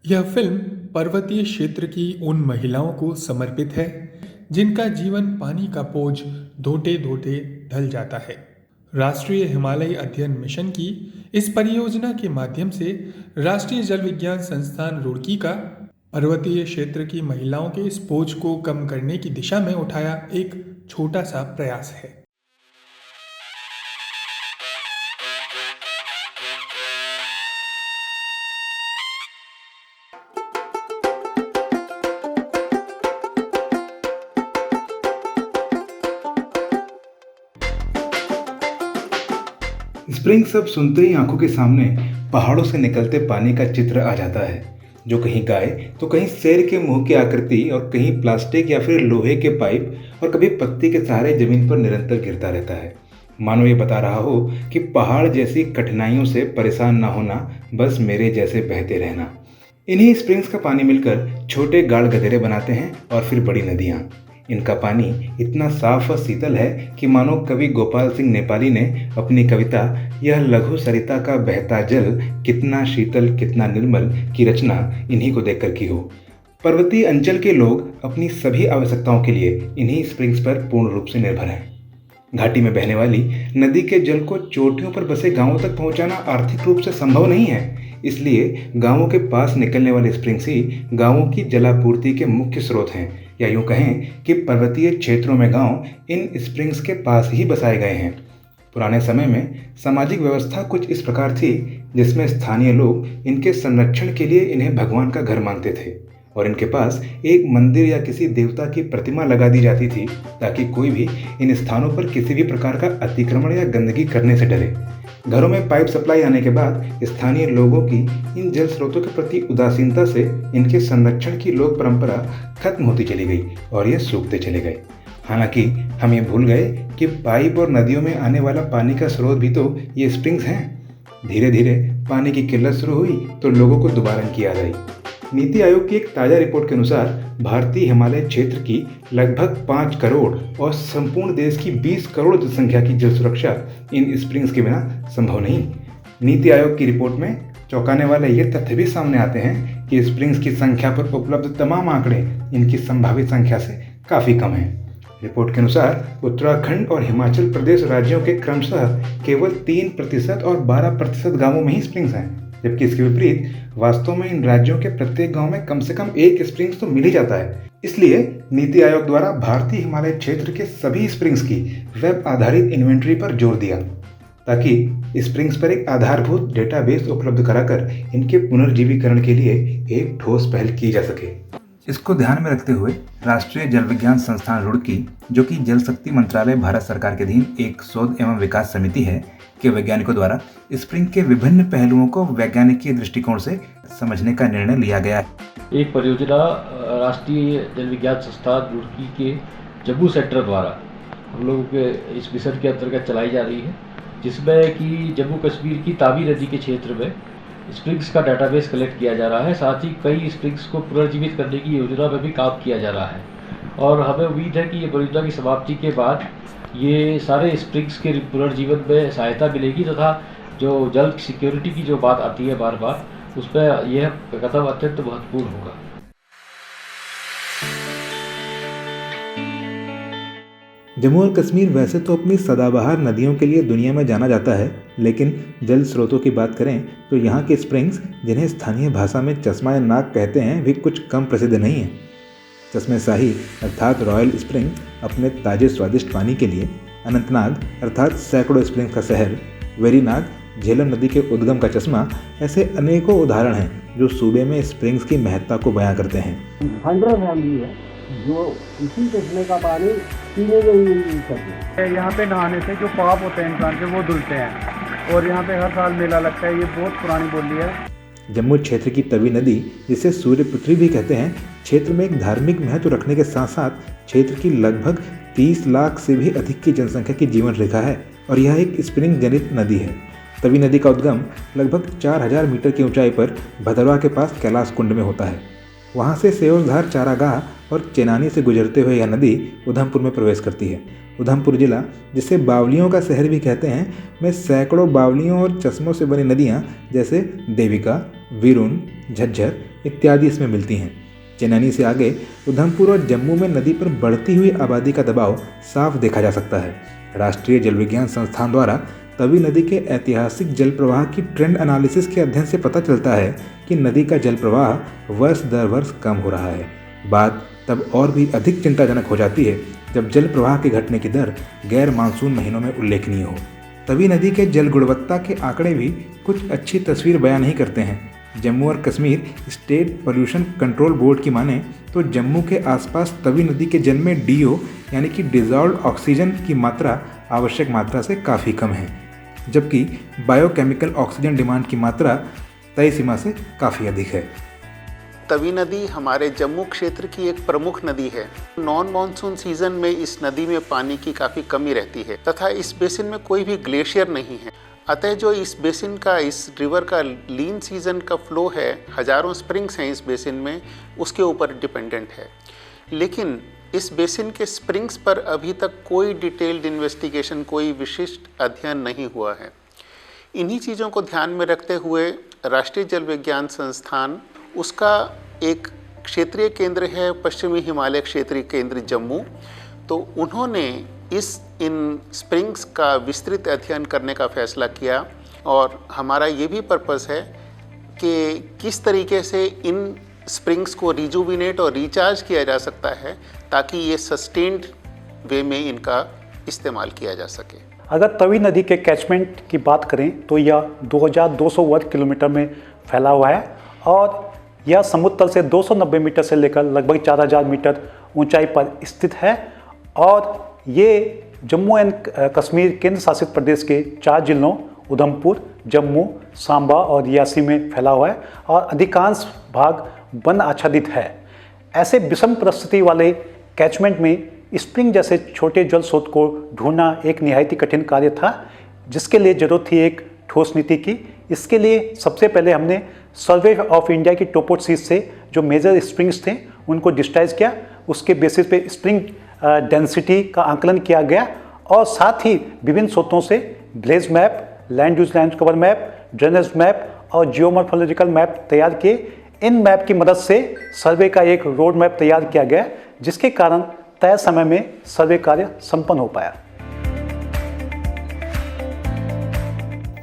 यह फिल्म पर्वतीय क्षेत्र की उन महिलाओं को समर्पित है जिनका जीवन पानी का बोझ धोते धोते ढल जाता है। राष्ट्रीय हिमालयी अध्ययन मिशन की इस परियोजना के माध्यम से राष्ट्रीय जल विज्ञान संस्थान रुड़की का पर्वतीय क्षेत्र की महिलाओं के इस बोझ को कम करने की दिशा में उठाया एक छोटा सा प्रयास है। स्प्रिंग शब्द सुनते ही आंखों के सामने पहाड़ों से निकलते पानी का चित्र आ जाता है, जो कहीं गाय तो कहीं शेर के मुंह की आकृति और कहीं प्लास्टिक या फिर लोहे के पाइप और कभी पत्ती के सहारे जमीन पर निरंतर गिरता रहता है। मानो ये बता रहा हो कि पहाड़ जैसी कठिनाइयों से परेशान ना होना, बस मेरे जैसे बहते रहना। इन्हीं स्प्रिंग्स का पानी मिलकर छोटे गाढ़ गधेरे बनाते हैं और फिर बड़ी नदियाँ। इनका पानी इतना साफ और शीतल है कि मानो कवि गोपाल सिंह नेपाली ने अपनी कविता यह लघु सरिता का बहता जल कितना शीतल कितना निर्मल की रचना इन्हीं को देखकर की हो। पर्वतीय अंचल के लोग अपनी सभी आवश्यकताओं के लिए इन्हीं स्प्रिंग्स पर पूर्ण रूप से निर्भर हैं। घाटी में बहने वाली नदी के जल को चोटियों पर बसे गांवों तक पहुंचाना आर्थिक रूप से संभव नहीं है, इसलिए गांवों के पास निकलने वाले स्प्रिंग्स ही गांवों की जलापूर्ति के मुख्य स्रोत हैं, या यूं कहें कि पर्वतीय क्षेत्रों में गांव इन स्प्रिंग्स के पास ही बसाए गए हैं। पुराने समय में सामाजिक व्यवस्था कुछ इस प्रकार थी जिसमें स्थानीय लोग इनके संरक्षण के लिए इन्हें भगवान का घर मानते थे और इनके पास एक मंदिर या किसी देवता की प्रतिमा लगा दी जाती थी ताकि कोई भी इन स्थानों पर किसी भी प्रकार का अतिक्रमण या गंदगी करने से डरे। घरों में पाइप सप्लाई आने के बाद स्थानीय लोगों की इन जल स्रोतों के प्रति उदासीनता से इनके संरक्षण की लोक परंपरा खत्म होती चली गई और ये सूखते चले गए। हालांकि हम ये भूल गए कि पाइप और नदियों में आने वाला पानी का स्रोत भी तो ये स्प्रिंग्स हैं। धीरे धीरे पानी की किल्लत शुरू हुई तो लोगों को दोबारा इनकी याद आई। नीति आयोग की एक ताज़ा रिपोर्ट के अनुसार भारतीय हिमालय क्षेत्र की लगभग 5 करोड़ और संपूर्ण देश की 20 करोड़ जनसंख्या की जल सुरक्षा इन स्प्रिंग्स के बिना संभव नहीं। नीति आयोग की रिपोर्ट में चौंकाने वाले ये तथ्य भी सामने आते हैं कि स्प्रिंग्स की संख्या पर उपलब्ध तमाम आंकड़े इनकी संभावित संख्या से काफ़ी कम हैं। रिपोर्ट के अनुसार उत्तराखंड और हिमाचल प्रदेश राज्यों के क्रमशः केवल 3% और 12% गांवों में ही स्प्रिंग्स हैं, जबकि इसके विपरीत वास्तव में इन राज्यों के प्रत्येक गांव में कम से कम एक स्प्रिंग्स तो मिल ही जाता है। इसलिए नीति आयोग द्वारा भारतीय हिमालय क्षेत्र के सभी स्प्रिंग्स की वेब आधारित इन्वेंट्री पर जोर दिया ताकि स्प्रिंग्स पर एक आधारभूत डेटाबेस उपलब्ध कराकर इनके पुनर्जीवीकरण के लिए एक ठोस पहल की जा सके। इसको ध्यान में रखते हुए राष्ट्रीय जल विज्ञान संस्थान रुड़की, जो कि जल शक्ति मंत्रालय भारत सरकार के अधीन एक शोध एवं विकास समिति है, के वैज्ञानिकों द्वारा स्प्रिंग के विभिन्न पहलुओं को वैज्ञानिक दृष्टिकोण से समझने का निर्णय लिया गया है। एक परियोजना राष्ट्रीय जल विज्ञान संस्थान रुड़की के जम्मू सेंटर द्वारा हम लोगों के इस मिशन के अंतर्गत चलाई जा रही है, जिसमें कि जम्मू कश्मीर की तावी नदी के क्षेत्र में स्प्रिंग्स का डाटाबेस कलेक्ट किया जा रहा है। साथ ही कई स्प्रिंग्स को पुनर्जीवित करने की योजना में भी काम किया जा रहा है और हमें उम्मीद है कि ये परियोजना की समाप्ति के बाद ये सारे स्प्रिंग्स के पुनर्जीवन में सहायता मिलेगी तथा जो जल सिक्योरिटी की जो बात आती है बार बार, उस पर यह कदम अत्यंत महत्वपूर्ण होगा। जम्मू और कश्मीर वैसे तो अपनी सदाबहार नदियों के लिए दुनिया में जाना जाता है, लेकिन जल स्रोतों की बात करें तो यहाँ के स्प्रिंग्स, जिन्हें स्थानीय भाषा में चश्मा या नाग कहते हैं, भी कुछ कम प्रसिद्ध नहीं हैं। चश्मे शाही अर्थात रॉयल स्प्रिंग अपने ताजे स्वादिष्ट पानी के लिए, अनंतनाग अर्थात सैकड़ों स्प्रिंग्स का शहर, वेरीनाग झेलम नदी के उद्गम का चश्मा, ऐसे अनेकों उदाहरण हैं जो सूबे में स्प्रिंग्स की महत्ता को बयां करते हैं। 100 फैमिली है जो इसी चश्मे का पानी पीने के लिए यूज करते हैं। यहाँ पे नहाने से जो पाप होते हैं इंसान के वो धुलते हैं और यहाँ पे हर साल मेला लगता है। ये बहुत पुरानी बोली है। जम्मू क्षेत्र की तवी नदी, जिसे सूर्यपुत्री भी कहते हैं, क्षेत्र में एक धार्मिक महत्व रखने के साथ साथ क्षेत्र की लगभग 30 लाख से भी अधिक की जनसंख्या की जीवन रेखा है और यह एक स्प्रिंग जनित नदी है। तवी नदी का उद्गम लगभग 4000 मीटर की ऊंचाई पर भदरवा के पास कैलाश कुंड में होता है। वहाँ से सेओजधार चारागाह और चेनानी से गुजरते हुए यह नदी उधमपुर में प्रवेश करती है। उधमपुर जिला, जिसे बावलियों का शहर भी कहते हैं, में सैकड़ों बावलियों और चश्मों से बनी नदियाँ जैसे देविका, वीरुन, झज्जर, इत्यादि इसमें मिलती हैं। चेनैनी से आगे उधमपुर और जम्मू में नदी पर बढ़ती हुई आबादी का दबाव साफ देखा जा सकता है। राष्ट्रीय जल विज्ञान संस्थान द्वारा तवी नदी के ऐतिहासिक जल प्रवाह की ट्रेंड एनालिसिस के अध्ययन से पता चलता है कि नदी का जल प्रवाह वर्ष दर वर्ष कम हो रहा है। बात तब और भी अधिक चिंताजनक हो जाती है जब जल प्रवाह के घटने की दर गैर मानसून महीनों में उल्लेखनीय हो। तवी नदी के जल गुणवत्ता के आंकड़े भी कुछ अच्छी तस्वीर बयां नहीं करते हैं। जम्मू और Kashmir state pollution control board की माने तो जम्मू के आसपास तवी नदी के जल में DO यानी कि डिजॉल्व्ड ऑक्सीजन की मात्रा आवश्यक मात्रा से काफ़ी कम है, जबकि बायोकेमिकल ऑक्सीजन डिमांड की मात्रा तय सीमा से काफ़ी अधिक है। तवी नदी हमारे जम्मू क्षेत्र की एक प्रमुख नदी है। नॉन मानसून सीजन में इस नदी में पानी की काफ़ी कमी रहती है तथा इस बेसिन में कोई भी ग्लेशियर नहीं है। अतः जो इस बेसिन का, इस रिवर का लीन सीजन का फ्लो है, हजारों स्प्रिंग्स हैं इस बेसिन में, उसके ऊपर डिपेंडेंट है। लेकिन इस बेसिन के स्प्रिंग्स पर अभी तक कोई डिटेल्ड इन्वेस्टिगेशन, कोई विशिष्ट अध्ययन नहीं हुआ है। इन्हीं चीज़ों को ध्यान में रखते हुए राष्ट्रीय जल विज्ञान संस्थान, उसका एक क्षेत्रीय केंद्र है पश्चिमी हिमालय क्षेत्रीय केंद्र जम्मू, तो उन्होंने इन स्प्रिंग्स का विस्तृत अध्ययन करने का फैसला किया। और हमारा ये भी पर्पस है कि किस तरीके से इन स्प्रिंग्स को रिजुविनेट और रिचार्ज किया जा सकता है ताकि ये सस्टेन्ड वे में इनका इस्तेमाल किया जा सके। अगर तवी नदी के कैचमेंट की बात करें तो यह 2200 वर्ग किलोमीटर में फैला हुआ है और यह समुद्र तल से 290 मीटर से लेकर लगभग 4000 मीटर ऊंचाई पर स्थित है। और ये जम्मू एंड कश्मीर केंद्र शासित प्रदेश के 4 जिलों उधमपुर, जम्मू, सांबा और रियासी में फैला हुआ है और अधिकांश भाग वन आच्छादित है। ऐसे विषम परिस्थिति वाले कैचमेंट में स्प्रिंग जैसे छोटे जल स्रोत को ढूंढना एक निहायती कठिन कार्य था, जिसके लिए जरूरत थी एक ठोस नीति की। इसके लिए सबसे पहले हमने सर्वे ऑफ इंडिया की टोपोशीट से जो मेजर स्प्रिंग्स थे उनको डिजिटाइज किया। उसके बेसिस पे स्प्रिंग डेंसिटी का आंकलन किया गया और साथ ही विभिन्न स्रोतों से village map, land use land cover map, drainage map और जियोमॉर्फोलॉजिकल मैप तैयार किए। इन मैप की मदद से सर्वे का एक रोड मैप तैयार किया गया, जिसके कारण तय समय में सर्वे कार्य संपन्न हो पाया।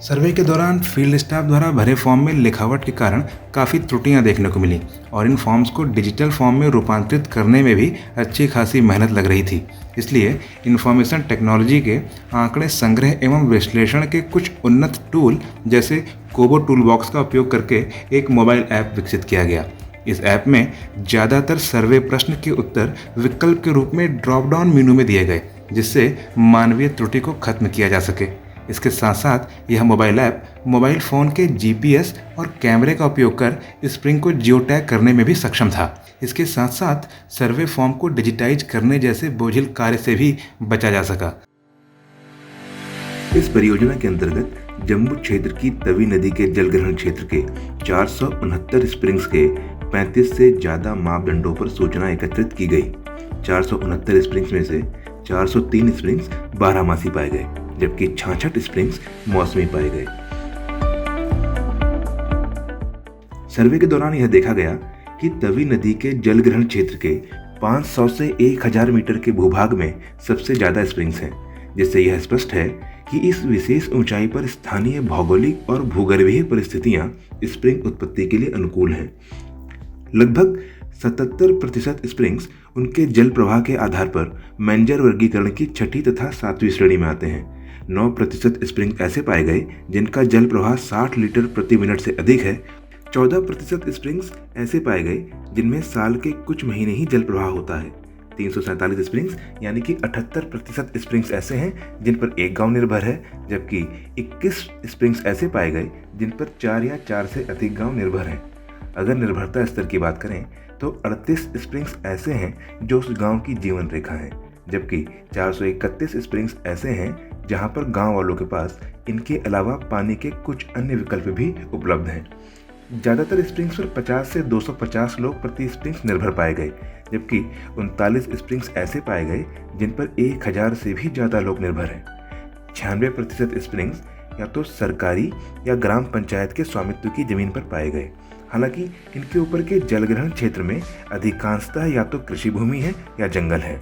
सर्वे के दौरान फील्ड स्टाफ द्वारा भरे फॉर्म में लिखावट के कारण काफ़ी त्रुटियां देखने को मिली और इन फॉर्म्स को डिजिटल फॉर्म में रूपांतरित करने में भी अच्छी खासी मेहनत लग रही थी। इसलिए इंफॉर्मेशन टेक्नोलॉजी के आंकड़े संग्रह एवं विश्लेषण के कुछ उन्नत टूल जैसे कोबो टूल बॉक्स का उपयोग करके एक मोबाइल ऐप विकसित किया गया। इस ऐप में ज़्यादातर सर्वे प्रश्न के उत्तर विकल्प के रूप में ड्रॉप डाउन मेनू में दिए गए, जिससे मानवीय त्रुटि को खत्म किया जा सके। इसके साथ साथ यह मोबाइल ऐप मोबाइल फ़ोन के GPS और कैमरे का उपयोग कर स्प्रिंग को जियो टैग करने में भी सक्षम था। इसके साथ साथ सर्वे फॉर्म को डिजिटाइज करने जैसे बोझिल कार्य से भी बचा जा सका। इस परियोजना के अंतर्गत जम्मू क्षेत्र की तवी नदी के जलग्रहण क्षेत्र के 469 स्प्रिंग्स के 35 से ज़्यादा मापदंडों पर सूचना एकत्रित की गई। 469 स्प्रिंग्स में से 403 स्प्रिंग्स बारहमासी पाए गए, जबकि 66 स्प्रिंग्स मौसमी पाए गए। सर्वे के दौरान यह देखा गया कि तवी नदी के जलग्रहण क्षेत्र के 500 से 1000 मीटर के भूभाग में सबसे ज़्यादा स्प्रिंग्स हैं, जिससे यह स्पष्ट है कि इस विशेष ऊंचाई पर स्थानीय भौगोलिक और भूगर्भीय परिस्थितियां स्प्रिंग उत्पत्ति के लिए अनुकूल हैं। लगभग 77% स्प्रिंग्स उनके जल प्रवाह के आधार पर मेंजर वर्गीकरण की 6ठी तथा 7वीं श्रेणी में आते हैं। 9% स्प्रिंग ऐसे पाए गए जिनका जल प्रवाह 60 लीटर प्रति मिनट से अधिक है। 14% स्प्रिंग्स ऐसे पाए गए जिनमें साल के कुछ महीने ही जल प्रवाह होता है। 347 स्प्रिंग्स यानी कि 78% स्प्रिंग्स ऐसे हैं जिन पर एक गांव निर्भर है, जबकि 21 स्प्रिंग्स ऐसे पाए गए जिन पर 4 या 4 से अधिक गांव निर्भर हैं। अगर निर्भरता स्तर की बात करें तो 38 स्प्रिंग्स ऐसे हैं जो उस गांव की जीवन रेखा है, जबकि 431 स्प्रिंग्स ऐसे हैं जहां पर गांव वालों के पास इनके अलावा पानी के कुछ अन्य विकल्प भी उपलब्ध हैं। ज़्यादातर स्प्रिंग्स पर 50 से 250 लोग प्रति स्प्रिंग्स निर्भर पाए गए, जबकि 39 स्प्रिंग्स ऐसे पाए गए जिन पर 1000 से भी ज़्यादा लोग निर्भर हैं। 96% स्प्रिंग्स या तो सरकारी या ग्राम पंचायत के स्वामित्व की ज़मीन पर पाए गए। हालांकि इनके ऊपर के जलग्रहण क्षेत्र में अधिकांशतः या तो कृषि भूमि है या जंगल है।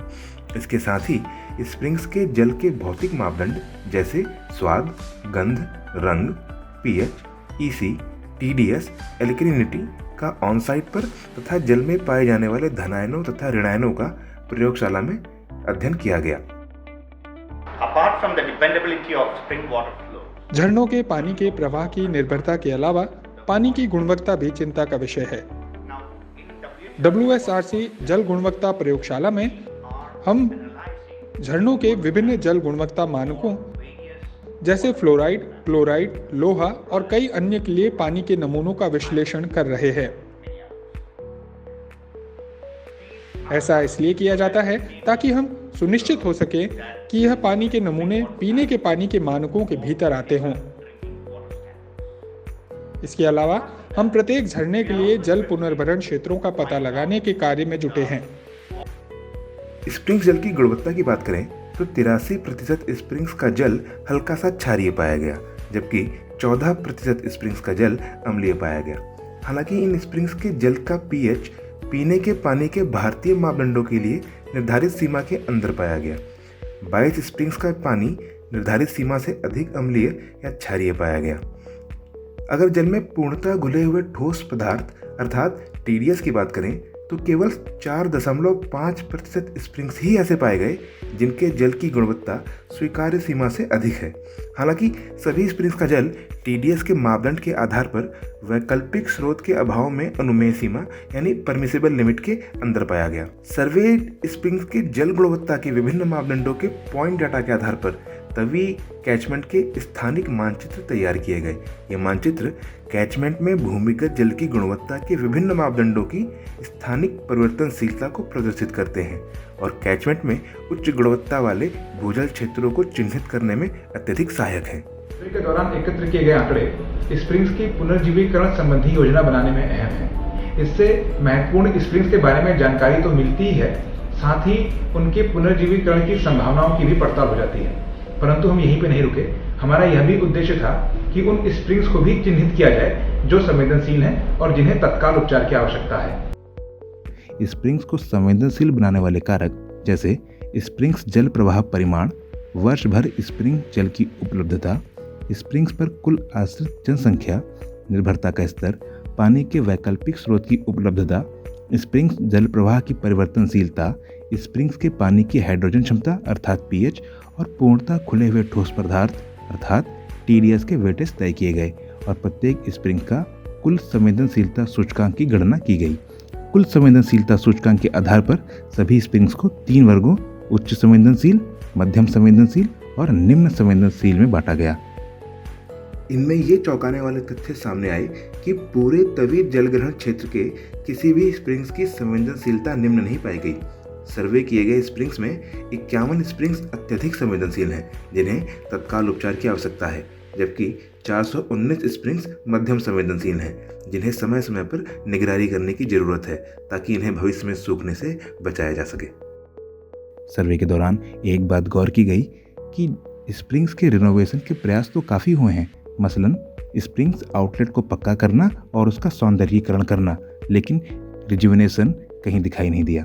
इसके साथ ही स्प्रिंग्स के जल के भौतिक मापदंड जैसे स्वाद, गंध, रंग, पीएच, ईसी, टीडीएस, एल्कलिनिटी का ऑन साइट पर तथा जल में पाए जाने वाले धनायनों तथा ऋणायनों का प्रयोगशाला में अध्ययन किया गया। Apart from the dependability of spring water flow, झरनों के पानी के प्रवाह की निर्भरता के अलावा पानी की गुणवत्ता भी चिंता का विषय है। WSRC जल गुणवत्ता प्रयोगशाला में हम झरनों के विभिन्न जल गुणवत्ता मानकों जैसे फ्लोराइड, क्लोराइड, लोहा और कई अन्य के लिए पानी के नमूनों का विश्लेषण कर रहे हैं। ऐसा इसलिए किया जाता है ताकि हम सुनिश्चित हो सके कि यह पानी के नमूने पीने के पानी के मानकों के भीतर आते हों। इसके अलावा हम प्रत्येक झरने के लिए जल पुनर्भरण क्षेत्रों का पता लगाने के कार्य में जुटे हैं। स्प्रिंग्स जल की गुणवत्ता की बात करें तो 83% स्प्रिंग्स का जल हल्का सा क्षारीय पाया गया, जबकि 14% स्प्रिंग्स का जल अम्लीय पाया गया। हालांकि इन स्प्रिंग्स के जल का पीएच पीने के पानी के भारतीय मापदंडों के लिए निर्धारित सीमा के अंदर पाया गया। 22 स्प्रिंग्स का पानी निर्धारित सीमा से अधिक अम्लीय या क्षारीय पाया गया। अगर जल में पूर्णतः घुले हुए ठोस पदार्थ अर्थात टीडीएस की बात करें तो केवल 4.5% स्प्रिंग्स ही ऐसे पाए गए जिनके जल की गुणवत्ता स्वीकार्य सीमा से अधिक है। हालांकि सभी स्प्रिंग्स का जल टीडीएस के मापदंड के आधार पर वैकल्पिक स्रोत के अभाव में अनुमेय सीमा यानी परमिसिबल लिमिट के अंदर पाया गया। सर्वे स्प्रिंग्स के जल गुणवत्ता के विभिन्न मापदंडों के पॉइंट डाटा के आधार पर तवी कैचमेंट के स्थानिक मानचित्र तैयार किए गए। ये मानचित्र कैचमेंट में भूमिगत जल की गुणवत्ता के विभिन्न मापदंडों की स्थानिक परिवर्तनशीलता को प्रदर्शित करते हैं और कैचमेंट में उच्च गुणवत्ता वाले भूजल क्षेत्रों को चिन्हित करने में अत्यधिक सहायक हैं। के दौरान एकत्र किए गए आंकड़े स्प्रिंग्स की पुनर्जीवीकरण संबंधी योजना बनाने में अहम है। इससे महत्वपूर्ण स्प्रिंग्स के बारे में जानकारी तो मिलती ही है, साथ ही उनके पुनर्जीवीकरण की संभावनाओं की भी पड़ताल हो जाती है। परंतु हम यहीं पे नहीं रुके। हमारा यह भी उद्देश्य था कि उन स्प्रिंग्स को भी चिन्हित किया जाए जो संवेदनशील हैं और जिन्हें तत्काल उपचार की आवश्यकता है। स्प्रिंग्स को संवेदनशील बनाने वाले कारक जैसे स्प्रिंग्स जल प्रवाह परिमाण, वर्ष भर स्प्रिंग जल की उपलब्धता, स्प्रिंग्स पर कुल आश्रित जनसंख्या, निर्भरता का स्तर, पानी के वैकल्पिक स्रोत की उपलब्धता, स्प्रिंग्स जल प्रवाह की परिवर्तनशीलता, स्प्रिंग्स के पानी की हाइड्रोजन क्षमता अर्थात पीएच और पूर्णतः खुले हुए ठोस पदार्थ अर्थात टीडीएस के वेटेज तय किए गए और प्रत्येक स्प्रिंग का कुल संवेदनशीलता सूचकांक की गणना की गई। कुल संवेदनशीलता सूचकांक के आधार पर सभी स्प्रिंग्स को 3 वर्गों उच्च संवेदनशील, मध्यम संवेदनशील और निम्न संवेदनशील में बांटा गया। इनमें ये चौंकाने वाले तथ्य सामने आए कि पूरे तवी जलग्रहण क्षेत्र के किसी भी स्प्रिंग्स की संवेदनशीलता निम्न नहीं पाई गई। सर्वे किए गए स्प्रिंग्स में 51 स्प्रिंग्स अत्यधिक संवेदनशील हैं जिन्हें तत्काल उपचार की आवश्यकता है, जबकि 419 स्प्रिंग्स मध्यम संवेदनशील हैं जिन्हें समय समय पर निगरानी करने की जरूरत है ताकि इन्हें भविष्य में सूखने से बचाया जा सके। सर्वे के दौरान एक बात गौर की गई कि स्प्रिंग्स के रिनोवेशन के प्रयास तो काफ़ी हुए हैं, मसलन स्प्रिंग्स आउटलेट को पक्का करना और उसका सौंदर्यीकरण करना, लेकिन रिजुविनेशन कहीं दिखाई नहीं दिया।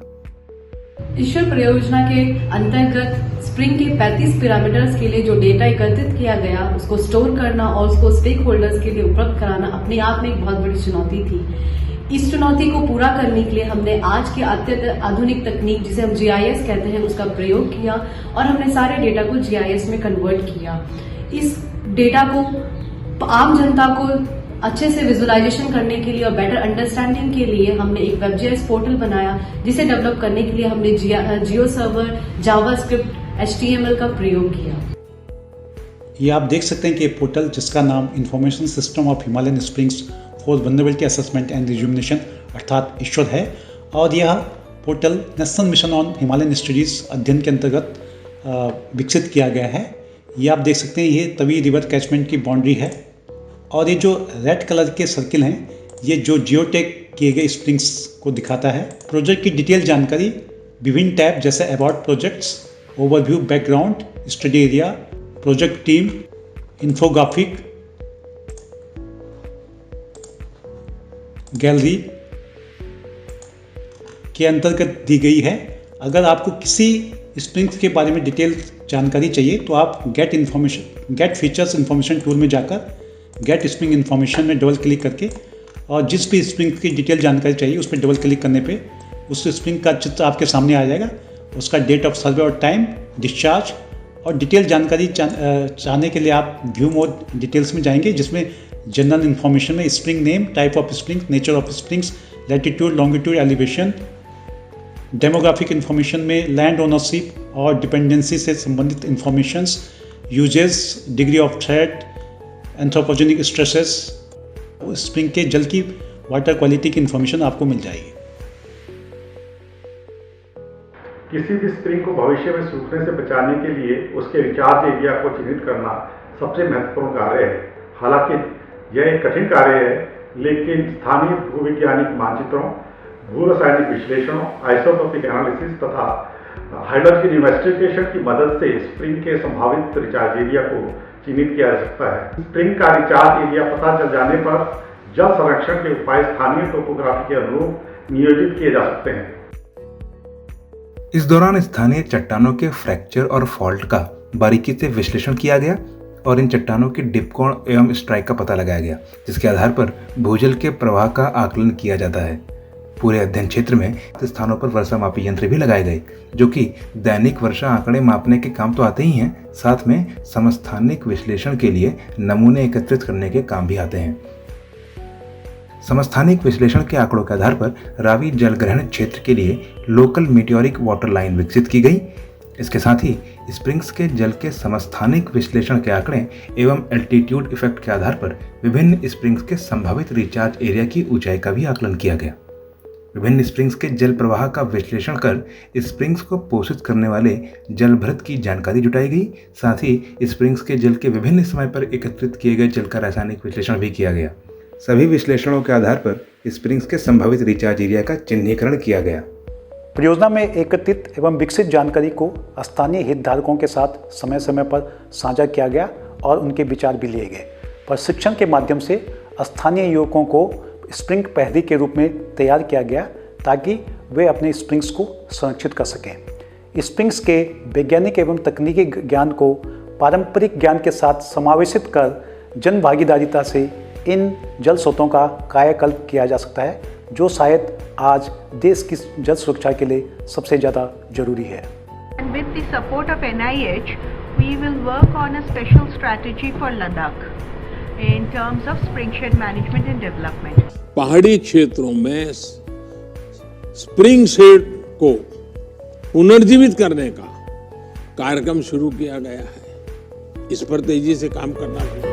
ईश्वर परियोजना के अंतर्गत स्प्रिंग के 35 पैरामीटर्स के लिए जो डेटा एकत्रित किया गया उसको स्टोर करना और उसको स्टेक होल्डर्स के लिए उपलब्ध कराना अपने आप में एक बहुत बड़ी चुनौती थी। इस चुनौती को पूरा करने के लिए हमने आज के अत्यंत आधुनिक तकनीक जिसे हम GIS कहते हैं उसका प्रयोग किया और हमने सारे डेटा को GIS में कन्वर्ट किया। इस डेटा को आम जनता को अच्छे से विजुअलाइजेशन करने के लिए और बेटर अंडरस्टैंडिंग के लिए हमने एक WebGIS पोर्टल बनाया जिसे डेवलप करने के लिए हमने जियो सर्वर, जावास्क्रिप्ट, HTML का प्रयोग किया। ये आप देख सकते हैं कि पोर्टल जिसका नाम information system of Himalayan springs for vulnerability assessment and rejuvenation अर्थात ईश्वर है और यह portal national mission on Himalayan studies अध्ययन के अंतर्गत विकसित किया गया है। ये आप देख सकते हैं ये तवी रिवर कैचमेंट की बाउंड्री है और ये जो रेड कलर के सर्किल हैं ये जो जियोटैग किए गए स्प्रिंग्स को दिखाता है। प्रोजेक्ट की डिटेल जानकारी विभिन्न टैब जैसे about projects, overview, background, study area, project team, infographic, gallery के अंतर्गत दी गई है। अगर आपको किसी स्प्रिंग्स के बारे में डिटेल जानकारी चाहिए तो आप गेट फीचर्स इन्फॉर्मेशन टूल में जाकर गेट स्प्रिंग इन्फॉर्मेशन में डबल क्लिक करके और जिस भी स्प्रिंग की डिटेल जानकारी चाहिए उस पर डबल क्लिक करने पे उस स्प्रिंग का चित्र आपके सामने आ जाएगा। उसका डेट ऑफ सर्वे और टाइम, डिस्चार्ज और डिटेल जानकारी चाहने के लिए आप व्यू मोड डिटेल्स में जाएंगे, जिसमें जनरल इन्फॉर्मेशन में spring name, type of spring, nature of springs, latitude, longitude, elevation, demographic information में लैंड ओनरशिप और डिपेंडेंसी से संबंधित informations, uses, degree of threat, anthropogenic stresses, spring के जल की वाटर क्वालिटी की इन्फॉर्मेशन आपको मिल जाएगी। किसी भी स्प्रिंग को भविष्य में सूखने से बचाने के लिए उसके रिचार्ज एरिया को चिन्हित करना सबसे महत्वपूर्ण कार्य है। हालांकि यह एक कठिन कार्य है, लेकिन स्थानीय भूवैज्ञानिक मानचित्रों, भू रासायनिक विश्लेषणों, आइसोटोपिक एनालिसिस तथा हाइड्रोलॉजिकल इन्वेस्टिगेशन की मदद से स्प्रिंग के संभावित रिचार्ज एरिया को चिन्हित किया जा सकता है। स्प्रिंग का रिचार्ज एरिया पता चल जाने पर जल संरक्षण के उपाय स्थानीय टोपोग्राफी के अनुरूप नियोजित किए जा सकते हैं। इस दौरान स्थानीय चट्टानों के फ्रैक्चर और फॉल्ट का बारीकी से विश्लेषण किया गया और इन चट्टानों के डिप कोण एवं स्ट्राइक का पता लगाया गया, जिसके आधार पर भूजल के प्रवाह का आकलन किया जाता है। पूरे अध्ययन क्षेत्र में स्थानों पर वर्षा मापी यंत्र भी लगाए गए, जो कि दैनिक वर्षा आंकड़े मापने के काम तो आते ही हैं, साथ में समस्थानिक विश्लेषण के लिए नमूने एकत्रित करने के काम भी आते हैं। समस्थानिक विश्लेषण के आंकड़ों के आधार पर रावी जलग्रहण क्षेत्र के लिए लोकल मीटियोरिक वाटर लाइन विकसित की गई। इसके साथ ही स्प्रिंग्स के जल के समस्थानिक विश्लेषण के आंकड़े एवं एल्टीट्यूड इफेक्ट के आधार पर विभिन्न स्प्रिंग्स के संभावित रिचार्ज एरिया की ऊंचाई का भी आकलन किया गया। विभिन्न स्प्रिंग्स के जल प्रवाह का विश्लेषण कर स्प्रिंग्स को पोषित करने वाले जलभृत की जानकारी जुटाई गई। साथ ही स्प्रिंग्स के जल के विभिन्न समय पर एकत्रित किए गए जल का रासायनिक विश्लेषण भी किया गया। सभी विश्लेषणों के आधार पर स्प्रिंग्स के संभावित रिचार्ज एरिया का चिन्हीकरण किया गया। परियोजना में एकत्रित एवं विकसित जानकारी को स्थानीय हितधारकों के साथ समय समय पर साझा किया गया और उनके विचार भी लिए गए। प्रशिक्षण के माध्यम से स्थानीय युवकों को स्प्रिंग प्रहरी के रूप में तैयार किया गया ताकि वे अपने स्प्रिंग्स को संरक्षित कर सकें। स्प्रिंग्स के वैज्ञानिक एवं तकनीकी ज्ञान को पारंपरिक ज्ञान के साथ समावेशित कर जन भागीदारिता से इन जल स्रोतों का कायाकल्प किया जा सकता है, जो शायद आज देश की जल सुरक्षा के लिए सबसे ज़्यादा जरूरी है। And with the support of NIH, we will work on a special strategy for Ladakh in terms of springshed management and development. पहाड़ी क्षेत्रों में स्प्रिंग शेड को पुनर्जीवित करने का कार्यक्रम शुरू किया गया है। इस पर तेजी से काम करना होगा।